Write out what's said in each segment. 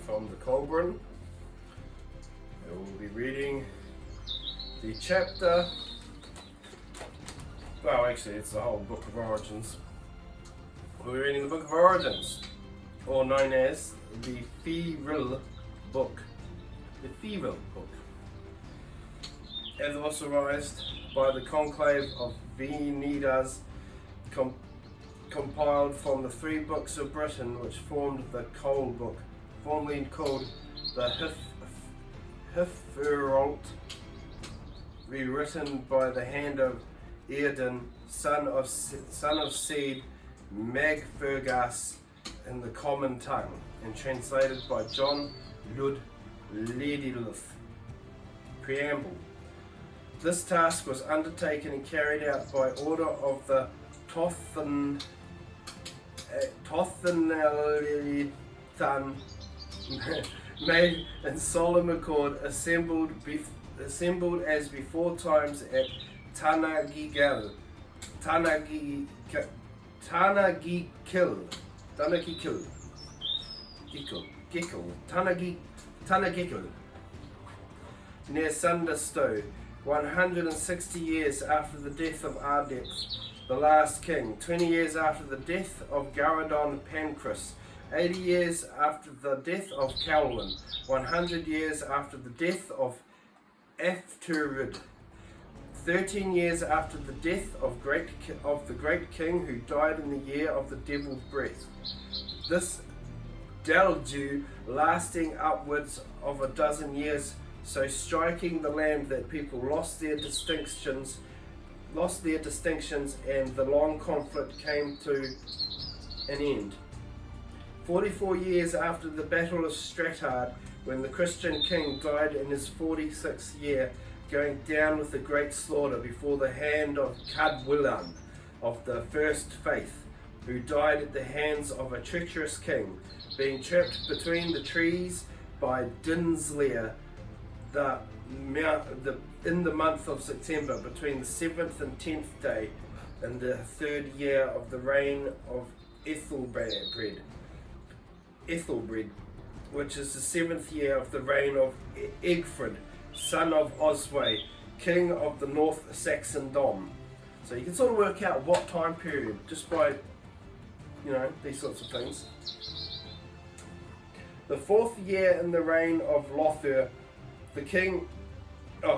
from the Kolbrin. I will be reading the chapter, well actually it's the whole Book of Origins. We'll be reading the Book of Origins, or known as the Feral Book. The Feral Book. As authorized by the Conclave of Venedas, compiled from the three books of Britain which formed the Cole Book, formerly called the Hifuralt, rewritten by the hand of Eardon, son of Seed Magfergus in the common tongue, and translated by John Lud Ledilith. Preamble. This task was undertaken and carried out by order of the Tothenelithan, made in solemn accord, assembled as before times at Tanagikil, near Sunderstowe, 160 years after the death of Ardep, the last king, 20 years after the death of Garadon Pancras, 80 years after the death of Calvin, 100 years after the death of Efturid, 13 years after the death of the great king who died in the year of the devil's breath. This deluge lasting upwards of a dozen years, so striking the land that people lost their distinctions, and the long conflict came to an end. 44 years after the Battle of Stratard, when the Christian king died in his 46th year, going down with a great slaughter before the hand of Cadwillan of the First Faith, who died at the hands of a treacherous king, being trapped between the trees by Dinslear, in the month of September, between the 7th and 10th day, in the 3rd year of the reign of Ethelbred, which is the 7th year of the reign of Egfrid, son of Oswey, king of the North Saxondom. So you can sort of work out what time period just by, these sorts of things. The 4th year in the reign of Lothar, the king, the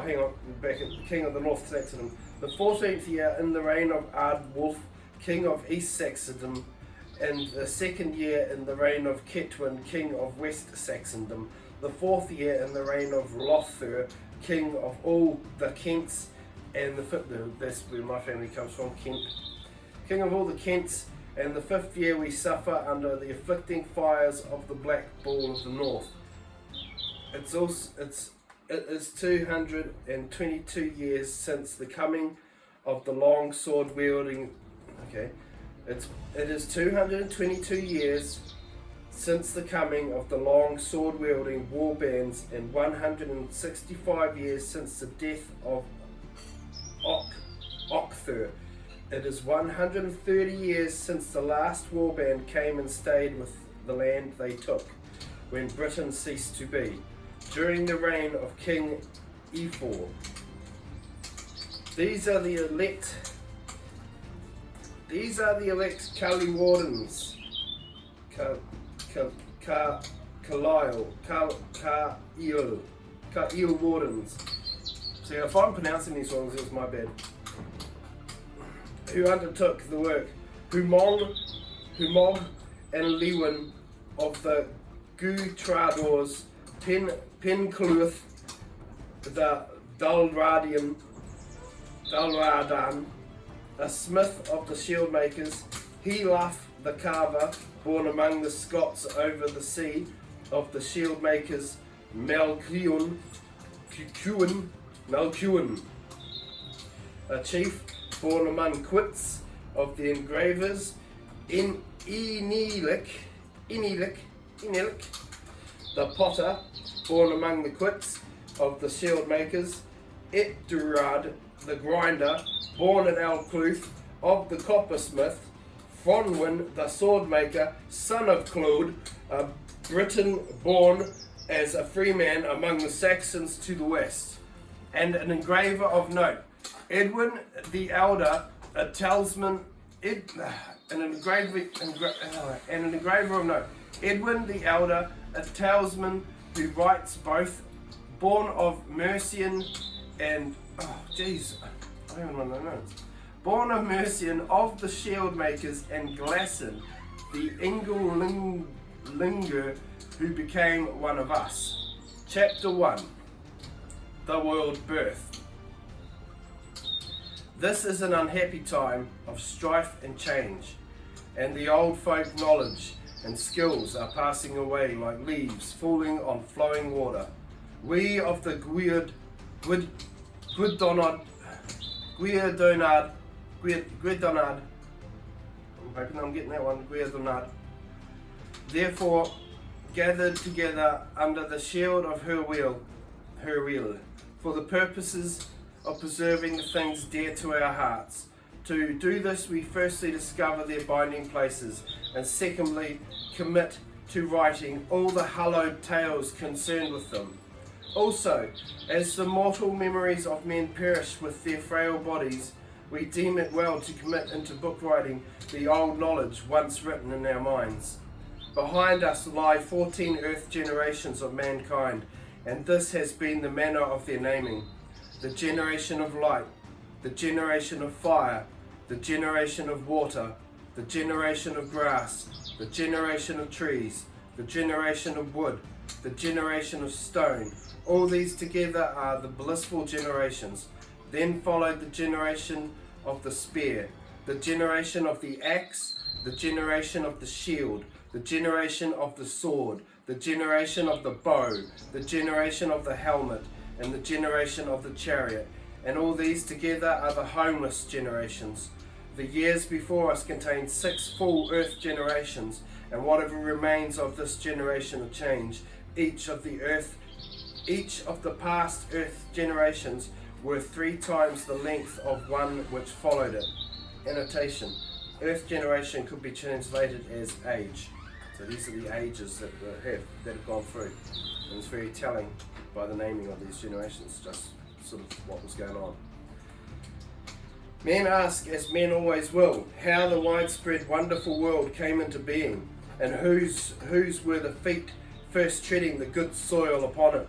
king of the North Saxondom. The 14th year in the reign of Ardwulf, king of East Saxondom, and the 2nd year in the reign of Ketwin, king of West Saxondom. The 4th year in the reign of Lothar, king of all the Kents, and that's where my family comes from, Kent. King of all the Kents, and the 5th year we suffer under the afflicting fires of the Black Bull of the North. It is 222 years since the coming of the long sword wielding. It is 222 years since the coming of the long sword wielding war bands, and 165 years since the death of Octher. It is 130 years since the last war band came and stayed with the land they took, when Britain ceased to be, during the reign of King Efor. These are the elect Cully Wardens, Ka'il Wardens. See, if I'm pronouncing these wrong, it's my bad. Who undertook the work, Humog and Lewin of the Gutradors, Pencluth, the Dalradan, a smith of the shield makers, Helaf the carver, born among the Scots over the sea, of the shield makers, Malcuin, a chief, born among Quits, of the engravers, Enilik, the potter, born among the Quits, of the shield makers, Etdurad, the grinder, born at Alcluth, of the coppersmith, Fronwyn, the sword maker, son of Claude, Britain born as a free man among the Saxons to the west, and an engraver of note. Edwin the Elder, a talisman, and an engraver of note. Edwin the Elder, a talisman who writes both, born of Mercian and I don't want to know. Born of Mercian of the shield makers and Glasson, the Engellinger who became one of us. Chapter 1. The World Birth. This is an unhappy time of strife and change, and the old folk knowledge and skills are passing away like leaves falling on flowing water. We of the Guidonad, I'm hoping I'm getting that one, Guidonad, therefore gathered together under the shield of her will, for the purposes of preserving the things dear to our hearts. To do this, we firstly discover their binding places, and secondly, commit to writing all the hallowed tales concerned with them. Also, as the mortal memories of men perish with their frail bodies, we deem it well to commit into book writing the old knowledge once written in our minds. Behind us lie 14 earth generations of mankind, and this has been the manner of their naming: the generation of light, the generation of fire, the generation of water, the generation of grass, the generation of trees, the generation of wood, the generation of stone. All these together are the blissful generations. Then followed the generation of the spear, the generation of the axe, the generation of the shield, the generation of the sword, the generation of the bow, the generation of the helmet, and the generation of the chariot. And all these together are the homeless generations. The years before us contain 6 full earth generations, and whatever remains of this generation of change, each of the past earth generations were 3 times the length of one which followed it. Annotation: earth generation could be translated as age. So these are the ages that have gone through. And it's very telling by the naming of these generations, just sort of what was going on. Men ask, as men always will, how the widespread wonderful world came into being, and whose were the feet first treading the good soil upon it.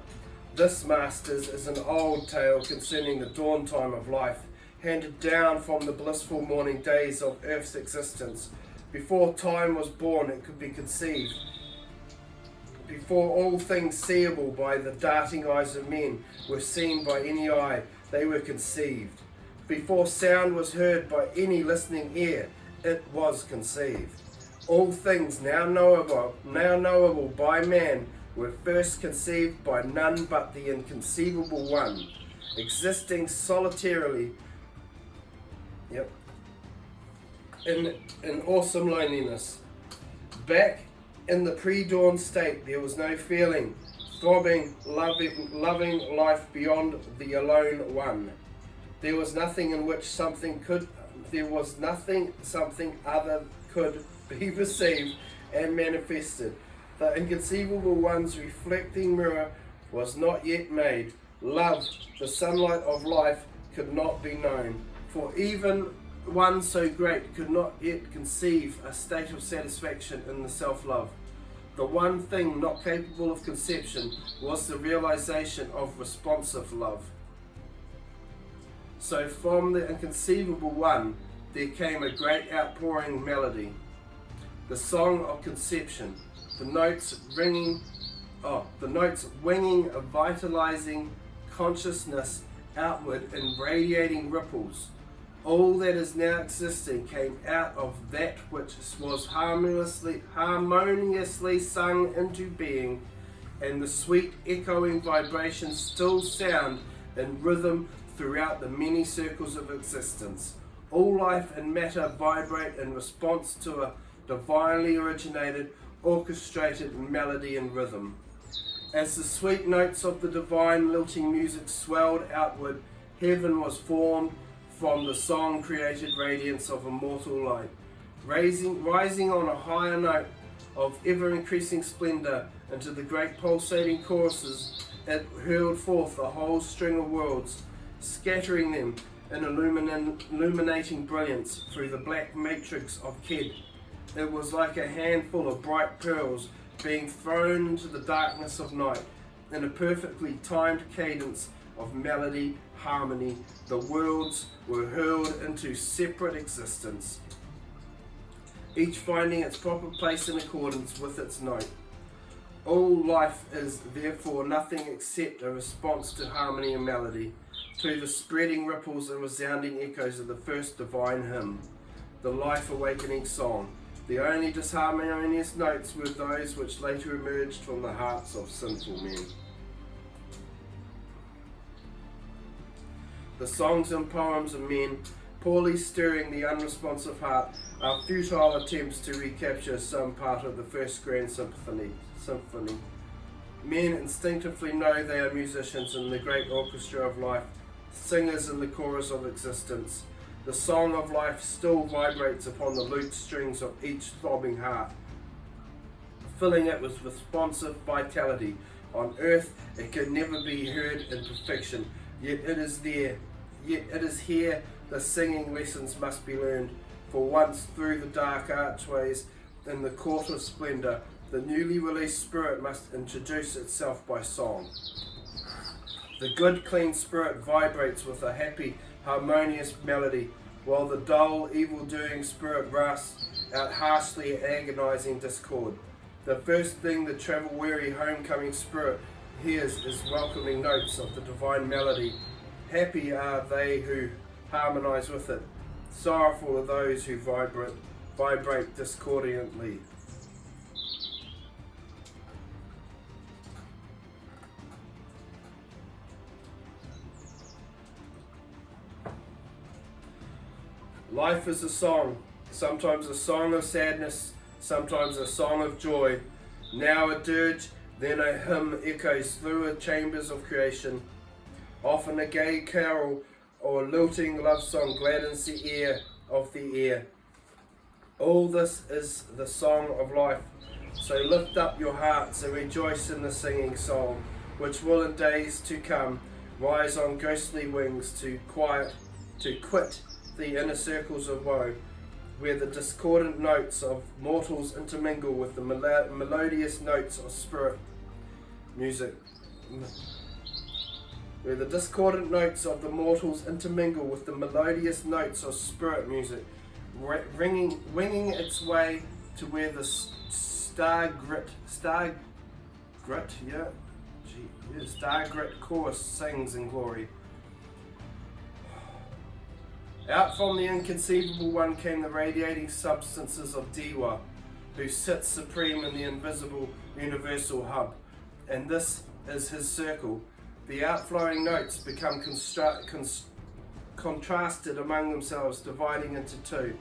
This, masters, is an old tale concerning the dawn time of life, handed down from the blissful morning days of earth's existence. Before time was born, it could be conceived. Before all things seeable by the darting eyes of men were seen by any eye, they were conceived. Before sound was heard by any listening ear, it was conceived. All things now knowable by man were first conceived by none but the inconceivable one, existing solitarily, in awesome loneliness. Back in the pre-dawn state, there was no feeling, throbbing, loving life beyond the alone one. There was nothing in which something other could be perceived and manifested. The inconceivable one's reflecting mirror was not yet made. Love, the sunlight of life, could not be known, for even one so great could not yet conceive a state of satisfaction in the self-love. The one thing not capable of conception was the realization of responsive love. So from the inconceivable one, there came a great outpouring melody, the song of conception, the notes winging a vitalizing consciousness outward in radiating ripples. All that is now existing came out of that which was harmoniously sung into being, and the sweet echoing vibrations still sound in rhythm throughout the many circles of existence. All life and matter vibrate in response to a divinely originated, orchestrated melody and rhythm. As the sweet notes of the divine lilting music swelled outward, heaven was formed from the song-created radiance of immortal light. Rising on a higher note of ever-increasing splendor, Into the great pulsating choruses, it hurled forth a whole string of worlds, scattering them in illuminating brilliance through the black matrix of Ked. It was like a handful of bright pearls being thrown into the darkness of night. In a perfectly timed cadence of melody, harmony, the worlds were hurled into separate existence, each finding its proper place in accordance with its note. All life is therefore nothing except a response to harmony and melody, to the spreading ripples and resounding echoes of the first divine hymn, the life-awakening song. The only disharmonious notes were those which later emerged from the hearts of sinful men. The songs and poems of men, poorly stirring the unresponsive heart, are futile attempts to recapture some part of the first grand symphony. Men instinctively know they are musicians in the great orchestra of life, singers in the chorus of existence. The song of life still vibrates upon the lute strings of each throbbing heart, filling it with responsive vitality. On earth it can never be heard in perfection, yet it is here the singing lessons must be learned. For once through the dark archways in the court of splendour, the newly released spirit must introduce itself by song. The good, clean spirit vibrates with a happy, harmonious melody, while the dull, evil-doing spirit rasps out harshly agonizing discord. The first thing the travel-weary, homecoming spirit hears is welcoming notes of the divine melody. Happy are they who harmonize with it. Sorrowful are those who vibrate discordantly. Life is a song, sometimes a song of sadness, sometimes a song of joy. Now a dirge, then a hymn echoes through the chambers of creation. Often a gay carol or lilting love song gladdens the ear of the air. All this is the song of life. So lift up your hearts and rejoice in the singing song, which will in days to come rise on ghostly wings to quit the inner circles of woe, where the discordant notes of mortals intermingle with the melodious notes of spirit music. Where the discordant notes of the mortals intermingle with the melodious notes of spirit music, winging its way to where the star-grit chorus sings in glory. Out from the inconceivable one came the radiating substances of Diwa, who sits supreme in the invisible universal hub, and this is his circle. The outflowing notes become contrasted among themselves, dividing into two,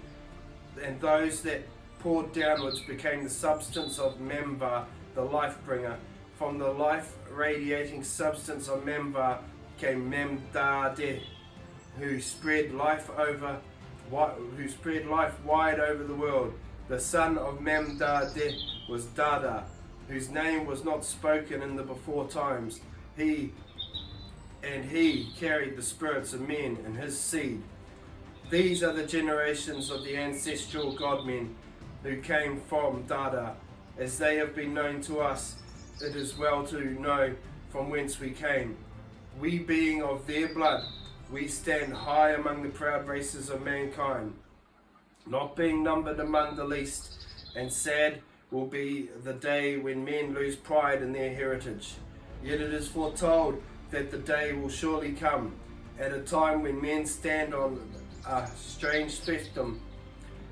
and those that poured downwards became the substance of Memvar, the life-bringer. From the life-radiating substance of Memvar came Memdade, who spread life wide over the world. The son of Memdade was Dada, whose name was not spoken in the before times. He carried the spirits of men in his seed. These are the generations of the ancestral godmen who came from Dada. As they have been known to us, it is well to know from whence we came. We being of their blood, we stand high among the proud races of mankind, not being numbered among the least, and sad will be the day when men lose pride in their heritage. Yet it is foretold that the day will surely come, at a time when men stand on a strange spectrum,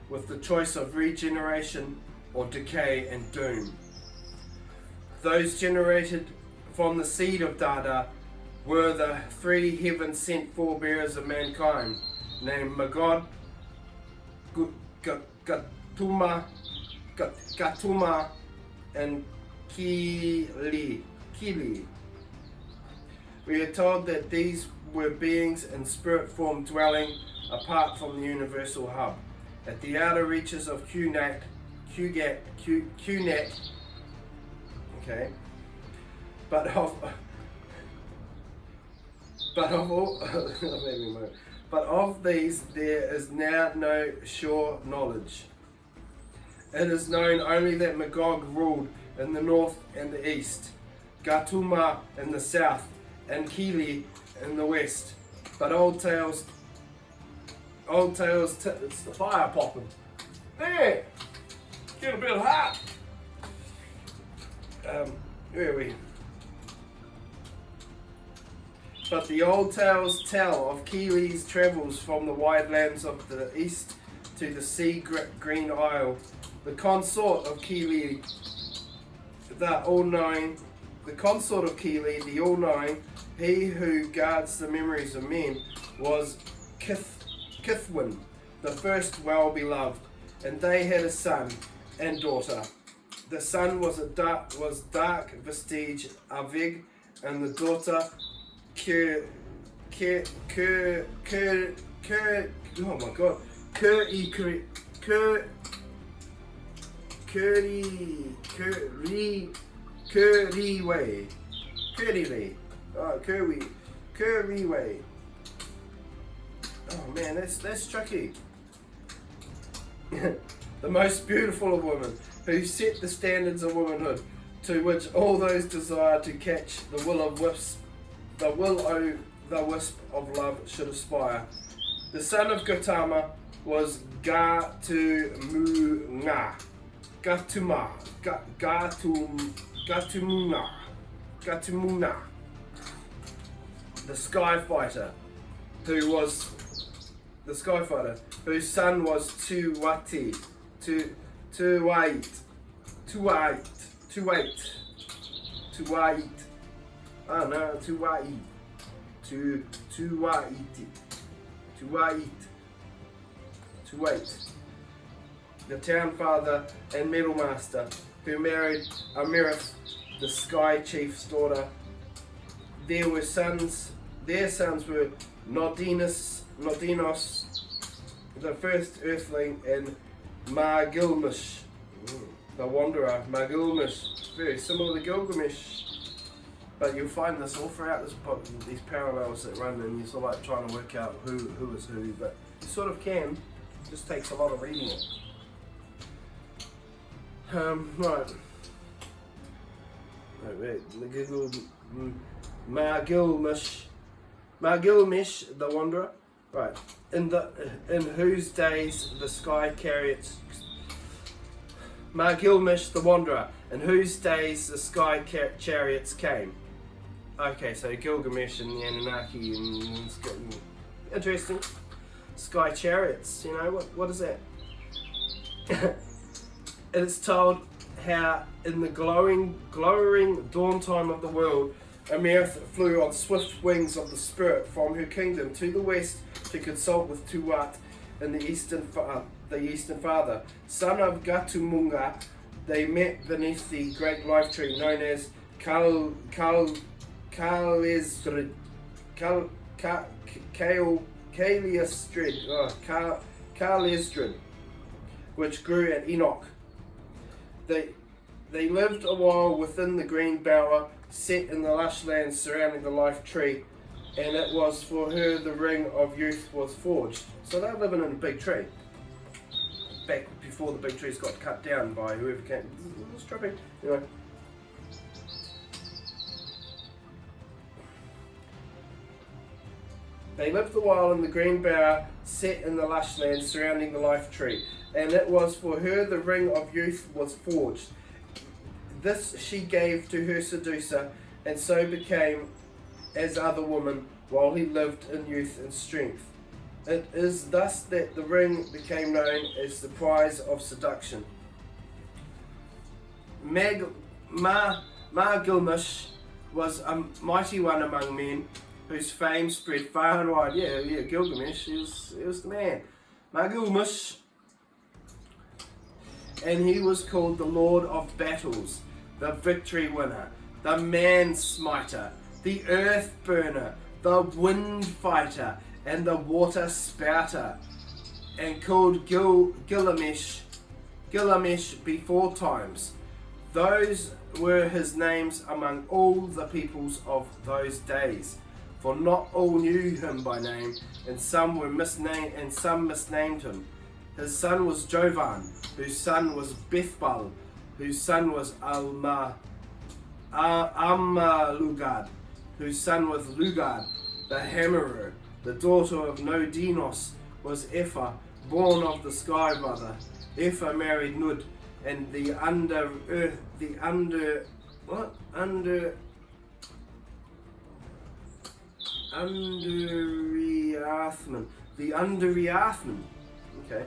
with the choice of regeneration or decay and doom. Those generated from the seed of Dada were the three heaven-sent forebears of mankind, named Magog, Gatuma, and Kili. We are told that these were beings in spirit form dwelling apart from the universal hub, at the outer reaches of Qunat, Okay, but of all but of these there is now no sure knowledge. It is known only that Magog ruled in the north and the east, Gatuma in the south, and Kili in the west. But old tales, it's the fire popping. There, get a bit hot. Where are we? But the old tales tell of Kili's travels from the wide lands of the east to the sea green isle. The consort of Kili, the all-knowing, he who guards the memories of men, was Kithwin, the first well-beloved, and they had a son and daughter. The son was dark vestige Avig, and the daughter Curryway. Oh man, that's tricky. The most beautiful of women, who set the standards of womanhood, to which all those desire to catch the will-o'-wisp of love should aspire. The son of Gautama was Gatumuna, the sky fighter, whose son was Tuwait. Oh no, Tuwait. The town father and metal master, who married Amirith, the sky chief's daughter. Their sons were Nodinos, the first earthling, and Margilmish, the wanderer. Margilmish, very similar to Gilgamesh. But you'll find this all throughout this book, these parallels that run, and you're sort of like trying to work out who is who, but you sort of can. It just takes a lot of reading it. Right. Margilmish, the wanderer. Right. In whose days the sky chariots. Margilmish, the wanderer. In whose days the sky chariots came. Okay, so Gilgamesh and the Anunnaki and it's getting interesting. Sky chariots, you know, what is that? It is told how in the glowing dawn time of the world, Amirith flew on swift wings of the spirit from her kingdom to the west to consult with Tuat and the eastern father, son of Gatumunga. They met beneath the great life tree known as Kaliestrid, which grew at Enoch. They lived a while within the green bower, set in the lush lands surrounding the life tree, and it was for her the ring of youth was forged. So they're living in a big tree. Back before the big trees got cut down by whoever came. It was tripping. Anyway. They lived a while in the green bower, set in the lush lands surrounding the life tree, and it was for her the ring of youth was forged. This she gave to her seducer, and so became as other women, while he lived in youth and strength. It is thus that the ring became known as the prize of seduction. Margilmish was a mighty one among men, whose fame spread far and wide. Yeah, Gilgamesh, he was the man. Margilmish, and he was called the Lord of Battles, the victory winner, the man smiter, the earth burner, the wind fighter, and the water spouter, and called Gilgamesh before times. Those were his names among all the peoples of those days. For not all knew him by name, and some were misnamed, and some misnamed him. His son was Jovan, whose son was Bethbal, whose son was Amalugad, whose son was Lugad, the Hammerer. The daughter of Nodinos was Ephah, born of the sky mother. Ephah married Nud, and the Underiathman, okay,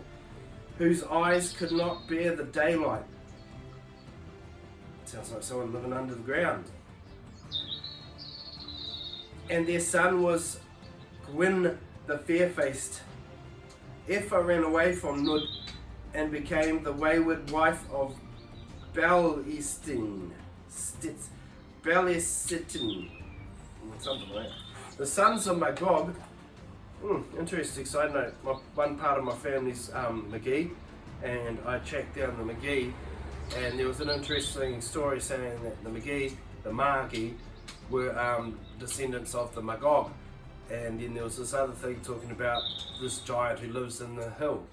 whose eyes could not bear the daylight. Sounds like someone living under the ground. And their son was Gwyn the fair-faced. Ephah ran away from Nud and became the wayward wife of Belestin, something like that. The sons of Magog. Interesting side note. One part of my family's McGee, and I checked down the McGee, and there was an interesting story saying that the Magi, were descendants of the Magog, and then there was this other thing talking about this giant who lives in the hill.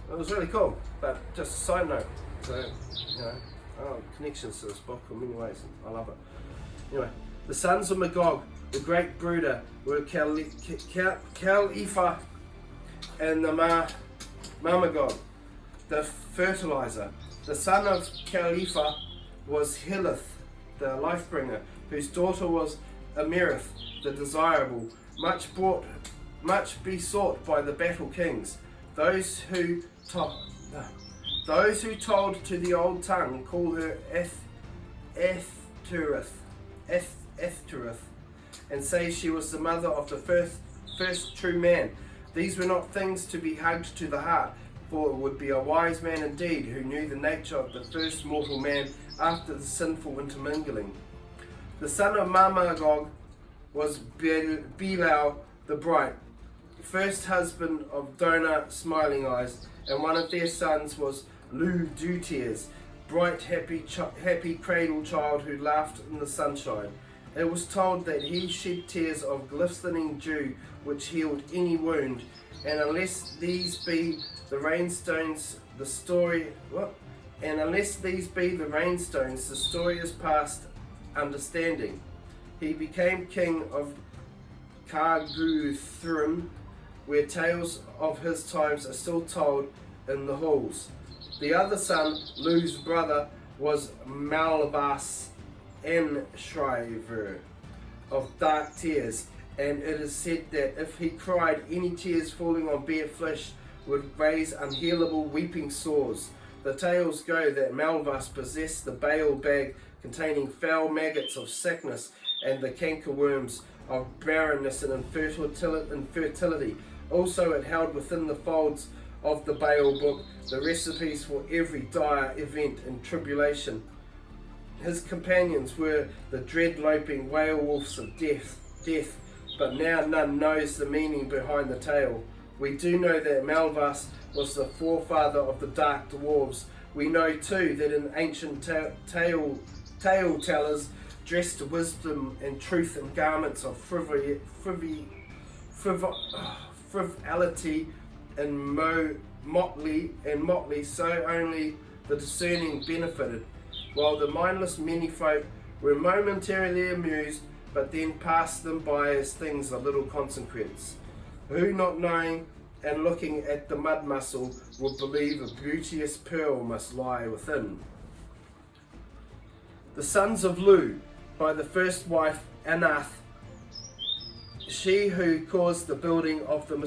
It was really cool, but just a side note. So, connections to this book in many ways. I love it. Anyway, the sons of Magog, the great brooder, were Kel-Ephah and the Mamagog, the fertilizer. The son of Kel-Ephah was Hilith, the life-bringer, whose daughter was Amerith, the desirable, much besought by the battle kings. Those who told to the old tongue call her Ethterith, and say she was the mother of the first true man. These were not things to be hugged to the heart, for it would be a wise man indeed who knew the nature of the first mortal man after the sinful intermingling. The son of Mamagog was Belial the bright, first husband of Dona Smiling Eyes, and one of their sons was Lu-Dutiers, bright, happy cradle child who laughed in the sunshine. It was told that he shed tears of glistening dew which healed any wound, and unless these be the rainstones, the story is past understanding. He became king of Karguthrum, where tales of his times are still told in the halls. The other son, Lu's brother, was Malvas Enshriver of dark tears, and it is said that if he cried, any tears falling on bare flesh would raise unhealable weeping sores. The tales go that Malvas possessed the bale bag containing foul maggots of sickness and the cankerworms of barrenness and infertility. Also it held within the folds of the Bale book the recipes for every dire event and tribulation. His companions were the dread-loping werewolves of death, but now none knows the meaning behind the tale. We do know that Malvas was the forefather of the dark dwarves. We know too that in ancient tale tellers dressed wisdom and truth in garments of frivolity and motley, so only the discerning benefited, while the mindless many folk were momentarily amused, but then passed them by as things of little consequence. Who, not knowing and looking at the mud mussel, would believe a beauteous pearl must lie within. The sons of Lu, by the first wife Anath, she who caused the building of the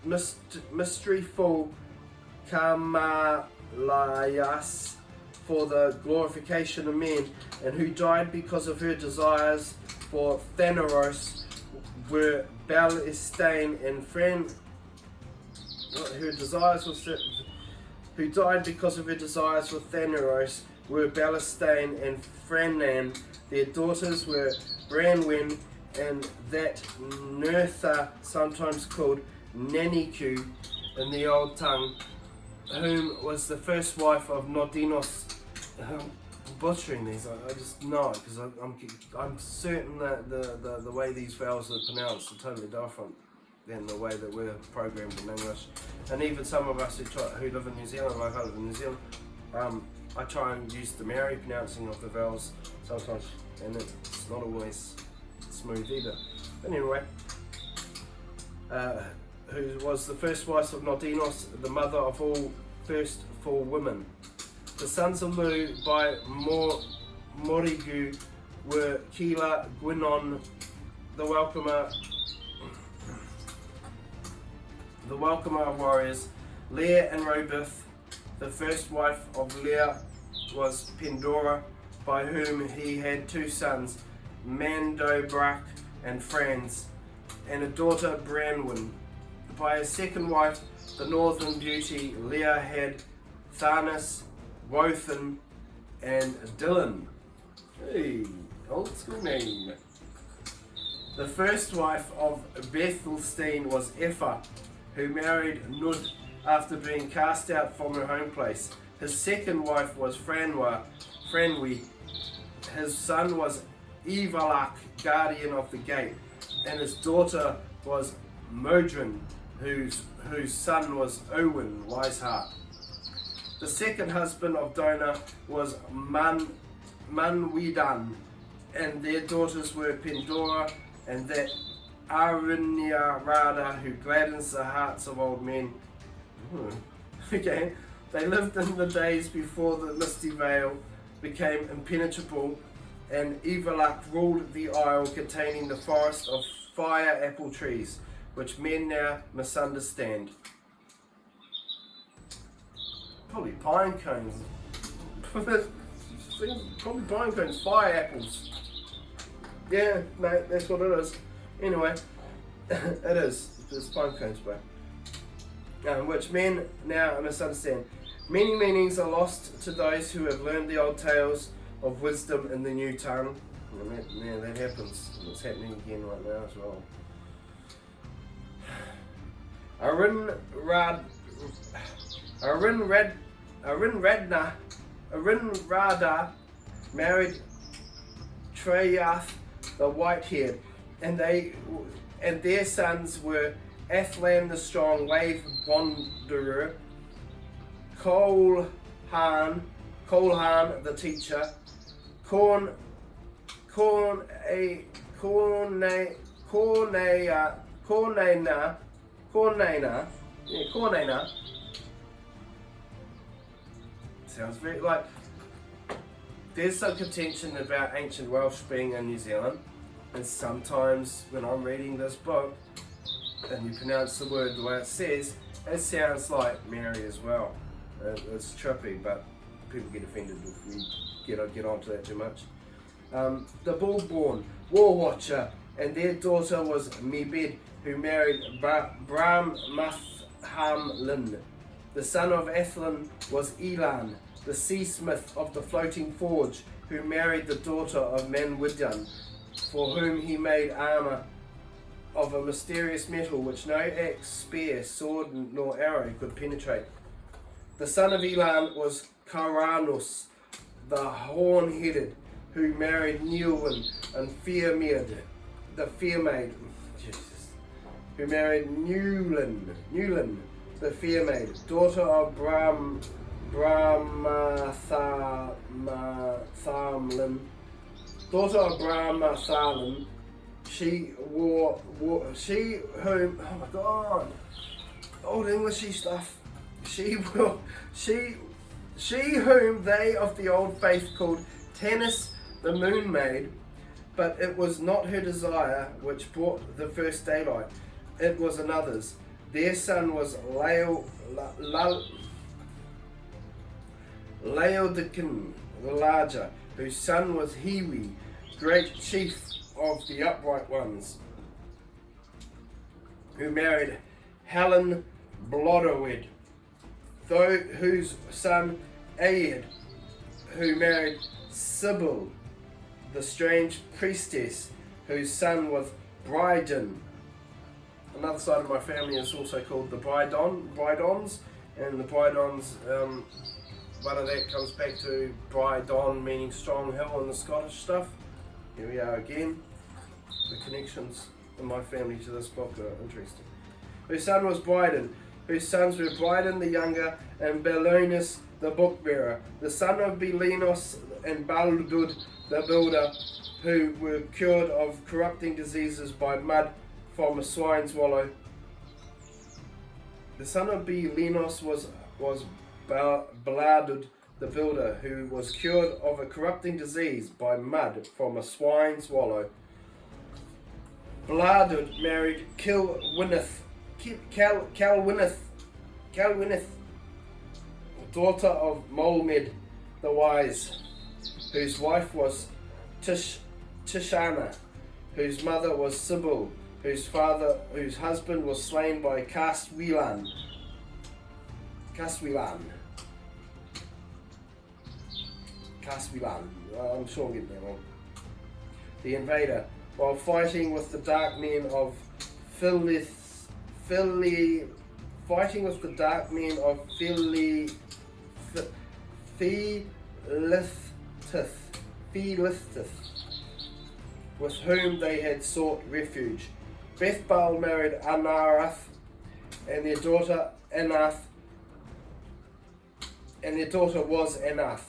mysteryful Kamalayas for the glorification of men, and who died because of her desires for Thanaros, were Belestain and who died because of her desires for Thanaros were Belestain and Franan. Their daughters were Branwen and that Nertha, sometimes called Naniku in the old tongue, whom was the first wife of Nodinos, butchering these. I just know because I'm certain that the way these vowels are pronounced are totally different than the way that we're programmed in English. And even some of us who live in New Zealand, like I live in New Zealand, I try and use the Maori pronouncing of the vowels sometimes, and it's not always smooth either. But anyway, who was the first wife of Nodinos, the mother of all first four women. The sons of Lu by Morigu were Kila, Gwinon, the welcomer warriors, Leah and Robith. The first wife of Leah was Pandora, by whom he had two sons, Mandobrak and Franz, and a daughter, Branwen. By his second wife, the Northern Beauty, Leah had Tharnas, Wothan, and Dylan. Hey, old school name. The first wife of Bethelstein was Epha, who married Nud after being cast out from her home place. His second wife was Franwi. His son was Evalak, guardian of the gate, and his daughter was Modrin, whose son was Owen, wise heart. The second husband of Dona was Manwidan, and their daughters were Pandora and that Arinyarada, who gladdens the hearts of old men. Okay, they lived in the days before the misty veil became impenetrable, and Evalak ruled the isle containing the forest of fire apple trees, which men now misunderstand. Probably pine cones. Probably pine cones, fire apples. Yeah, mate, that's what it is. Anyway, it is. It's pine cones, bro. Which men now misunderstand. Many meanings are lost to those who have learned the old tales of wisdom in the new tongue. And that happens. It's happening again right now as well. Arinrada married Treyath the White-haired, and their sons were Athlan the strong wave wanderer, Kolhan the teacher, Kornaina, sounds very like there's some contention about ancient Welsh being in New Zealand, and sometimes when I'm reading this book and you pronounce the word the way it says, it sounds like Mary as well. It's trippy, but people get offended if we get onto that too much. The Bull-born War Watcher, and their daughter was Mebed, who married Bram-Mathhamlin. The son of Athlin was Elan, the seasmith of the floating forge, who married the daughter of Manwidan, for whom he made armour of a mysterious metal which no axe, spear, sword, nor arrow could penetrate. The son of Elan was Caranus, the horn-headed, who married Newlin and Fearmaid, the Fearmaid, who married Newlin, the Fearmaid, daughter of Brahmathamlin. Daughter of Brahmathamlin, she whom, oh my god, old Englishy stuff. She whom they of the old faith called Tanis the moon maid, but it was not her desire which brought the first daylight, it was another's. Their son was Laodican the larger, whose son was Hiwi, great chief of the upright ones, who married Helen Blodowed, whose son Aed, who married Sybil, the strange priestess, whose son was Bryden. Another side of my family is also called the Brydons, and the Brydons one of that comes back to Brydon, meaning strong hill in the Scottish stuff. Here we are again. The connections in my family to this book are interesting. Whose son was Bryden, whose sons were Bryden the younger and Belonis the bookbearer, the son of Belenos and Baldud the builder, who were cured of corrupting diseases by mud from a swine's wallow. The son of Belenos was Baldud the builder, who was cured of a corrupting disease by mud from a swine's wallow. Bladud married Calwyneth, daughter of Molmed the wise, whose wife was Tishana, whose mother was Sybil, whose husband was slain by Caswilan. I'm sure I'm getting that wrong. The invader, while fighting with the dark men of Philistith, with whom they had sought refuge. Bethbaal married Anarath, and their daughter was Anath.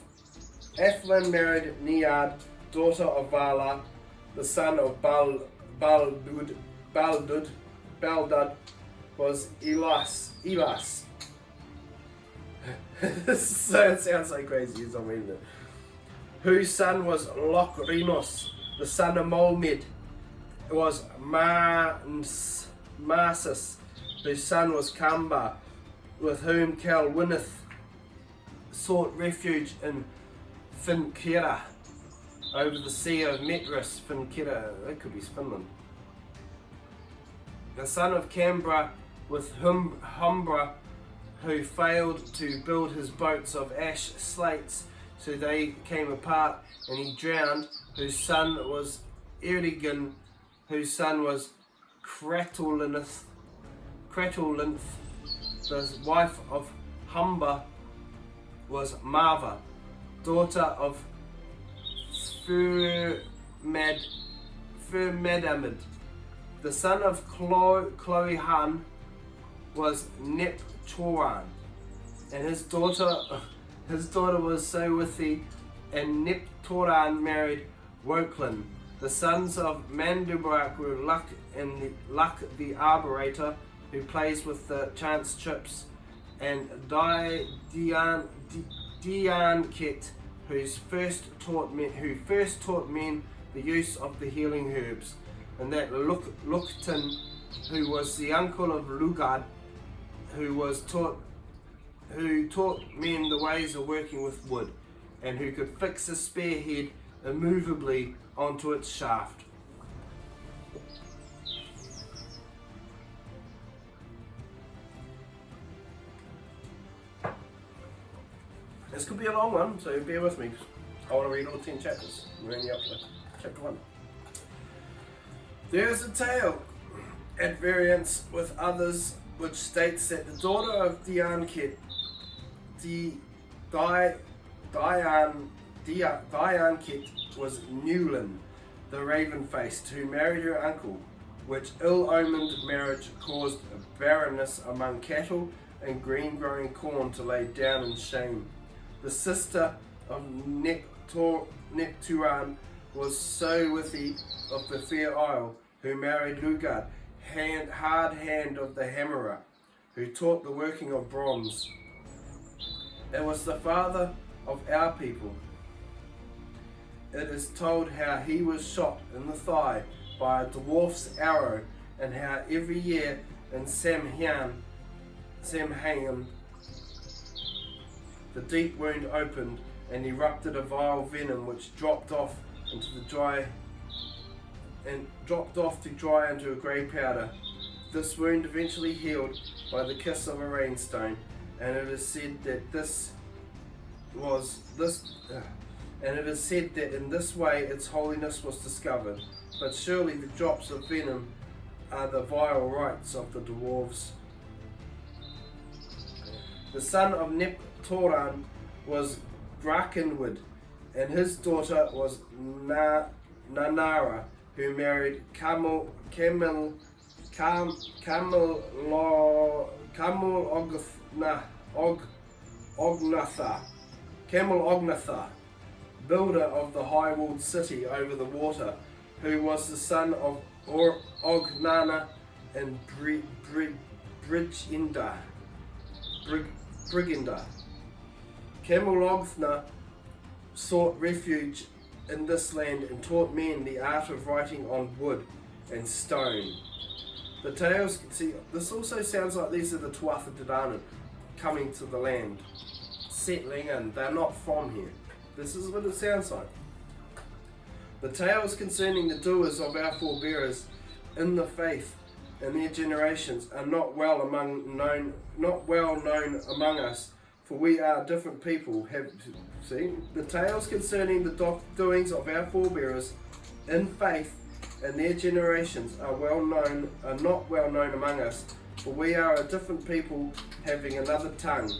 Athlin married Nead, daughter of Vala, the son of Baldud was Elas. It sounds so crazy as I'm reading it. Whose son was Lochrinos, the son of Molmed, was Marsus, whose son was Kamba, with whom Calwyneth sought refuge in Finkira, over the sea of Metris. Finkira, that could be Finland. The son of Cambra with Humbra, who failed to build his boats of ash slates, so they came apart, and he drowned, whose son was Erigan, whose son was Cratolinth. The wife of Humba was Marva, daughter of Firmedamid. The son of Chloehan was Neptoran, and his daughter was Sowithi, and Neptoran married Woklin. The sons of Mandubrak were Luck the arborator, who plays with the chance chips, and Dianket, who first taught men the use of the healing herbs, and that Lukton, who was the uncle of Lugard, who taught men the ways of working with wood, and who could fix a spearhead immovably onto its shaft. This could be a long one, so bear with me. I want to read all 10 chapters. We're only up to chapter 1. There is a tale at variance with others which states that the daughter of Dianket, Dianket was Newlyn, the raven-faced, who married her uncle, which ill-omened marriage caused barrenness among cattle and green-growing corn to lay down in shame. The sister of Nepturan was Sowithi of the Fair Isle, who married Lugard, hard hand of the hammerer, who taught the working of bronze. It was the father of our people. It is told how he was shot in the thigh by a dwarf's arrow, and how every year in Samhain, the deep wound opened and erupted a vile venom which dropped off to dry into a grey powder. This wound eventually healed by the kiss of a rainstone, and it is said that in this way its holiness was discovered. But surely the drops of venom are the vile rites of the dwarves. The son of Neptoran was Brackenwood, and his daughter was Nanara, who married Ognatha, builder of the high walled city over the water, who was the son of Ognana and Briginda. Camelogna sought refuge in this land and taught men the art of writing on wood and stone. The tales, see, this also sounds like these are the Tuatha Te Ranu coming to the land, settling in. They're not from here. This is what it sounds like. The tales concerning the doers of our forebears in the faith and their generations are not well known among us, for we are different people. The tales concerning the doings of our forebears in faith and their generations are not well known among us, for we are a different people, having another tongue.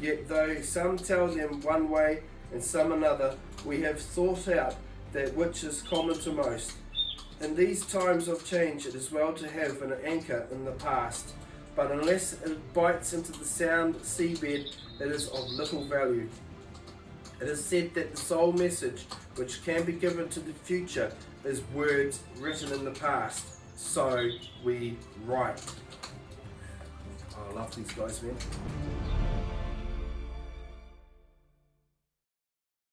Yet though some tell them one way and some another, we have thought out that which is common to most. In these times of change it is well to have an anchor in the past, but unless it bites into the sound seabed, it is of little value. It is said that the sole message which can be given to the future is words written in the past, so we write. Oh, I love these guys, man.